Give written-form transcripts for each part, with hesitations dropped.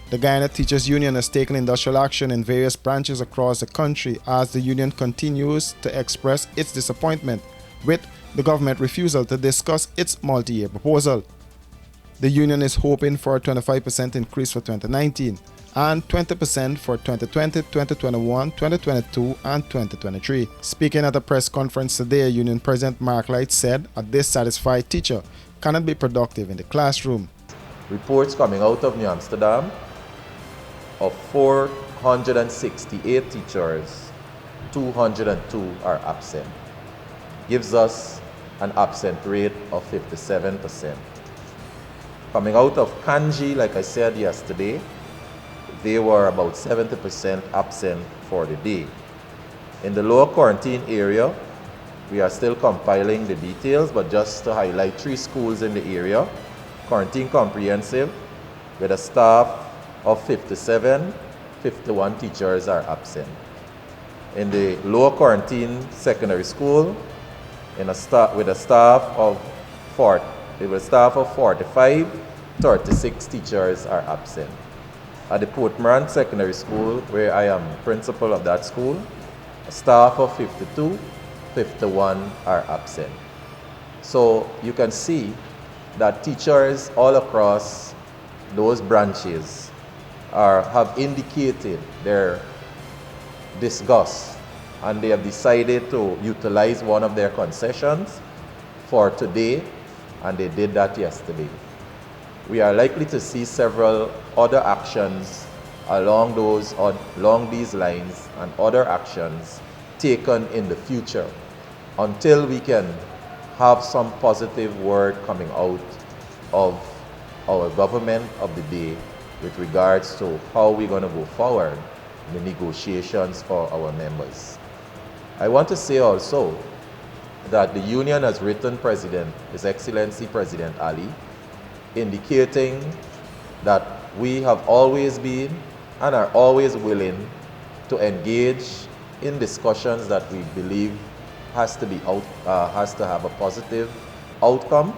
The Guyana Teachers Union has taken industrial action in various branches across the country as the union continues to express its disappointment with the government refusal to discuss its multi-year proposal. The union is hoping for a 25% increase for 2019 and 20% for 2020, 2021, 2022 and 2023. Speaking at a press conference today, Union President Mark Light said a dissatisfied teacher cannot be productive in the classroom. Reports coming out of New Amsterdam of 468 teachers, 202 are absent. Gives us an absent rate of 57%. Coming out of Kanji, like I said yesterday, they were about 70% absent for the day. In the lower quarantine area, we are still compiling the details, but just to highlight 3 schools in the area, Quarantine Comprehensive, with a staff of 57, 51 teachers are absent. In the lower quarantine secondary school, with a staff of 45, 36 teachers are absent. At the Port Moran Secondary School, where I am principal of that school, a staff of 52, 51 are absent. So you can see that teachers all across those branches have indicated their disgust, and they have decided to utilize one of their concessions for today, and they did that yesterday. We are likely to see several other actions along these lines and other actions taken in the future until we can have some positive word coming out of our government of the day with regards to how we're going to go forward in the negotiations for our members. I want to say also that the union has written His Excellency President Ali, indicating that we have always been and are always willing to engage in discussions that we believe has to have a positive outcome.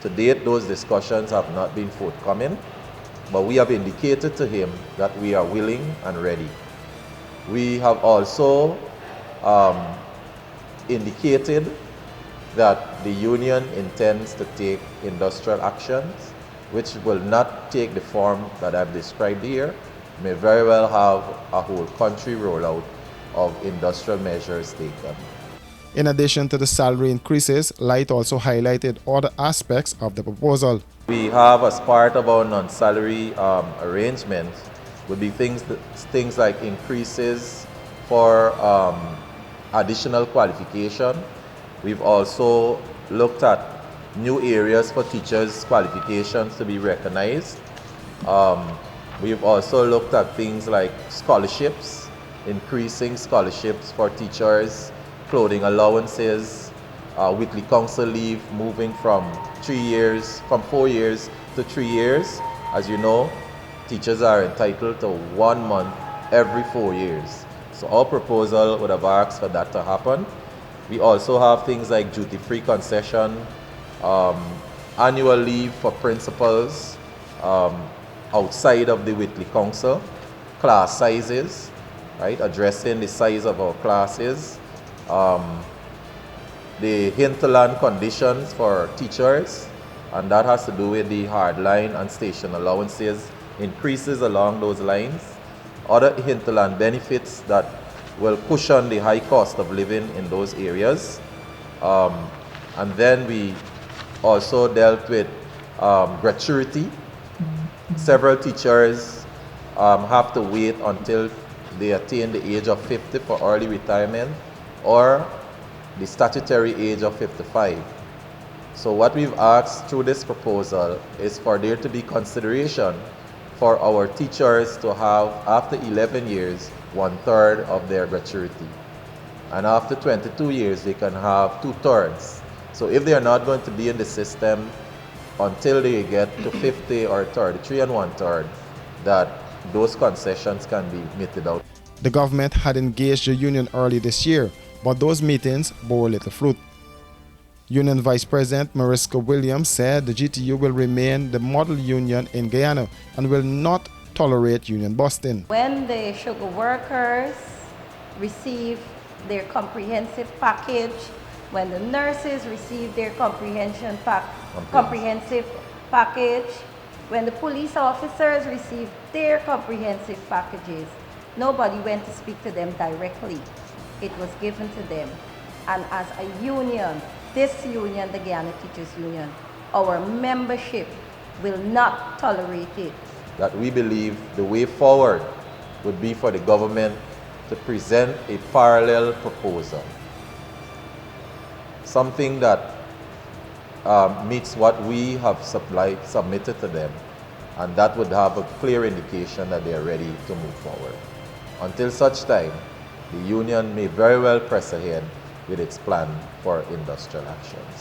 To date, those discussions have not been forthcoming, but we have indicated to him that we are willing and ready. We have also indicated that the union intends to take industrial actions, which will not take the form that I've described here. May very well have a whole country rollout of industrial measures taken. In addition to the salary increases, Light also highlighted other aspects of the proposal. We have, as part of our non-salary arrangements, would be things like increases for additional qualification. We've also looked at new areas for teachers' qualifications to be recognized. We've also looked at things like scholarships, increasing scholarships for teachers, clothing allowances, weekly council leave moving from 4 years to 3 years. As you know, teachers are entitled to 1 month every 4 years. So our proposal would have asked for that to happen. We also have things like duty-free concession, annual leave for principals outside of the Whitley Council, class sizes, right, addressing the size of our classes, the hinterland conditions for teachers, and that has to do with the hardline and station allowances, increases along those lines, other hinterland benefits that will cushion the high cost of living in those areas. And then we also dealt with gratuity. Several teachers have to wait until they attain the age of 50 for early retirement or the statutory age of 55. So what we've asked through this proposal is for there to be consideration for our teachers to have, after 11 years, 1/3 of their gratuity. And after 22 years, they can have 2/3. So if they are not going to be in the system until they get to 50 or 33 and 1/3, that those concessions can be meted out. The government had engaged the union early this year, but those meetings bore little fruit. Union Vice President Mariska Williams said the GTU will remain the model union in Guyana and will not tolerate union busting. When the sugar workers receive their comprehensive package, when the nurses receive their comprehensive package, when the police officers receive their comprehensive packages, nobody went to speak to them directly. It was given to them. And as a union, this union, the Guyana Teachers Union, our membership will not tolerate it. That we believe the way forward would be for the government to present a parallel proposal. Something that meets what we have submitted to them, and that would have a clear indication that they are ready to move forward. Until such time, the union may very well press ahead with its plan for industrial actions.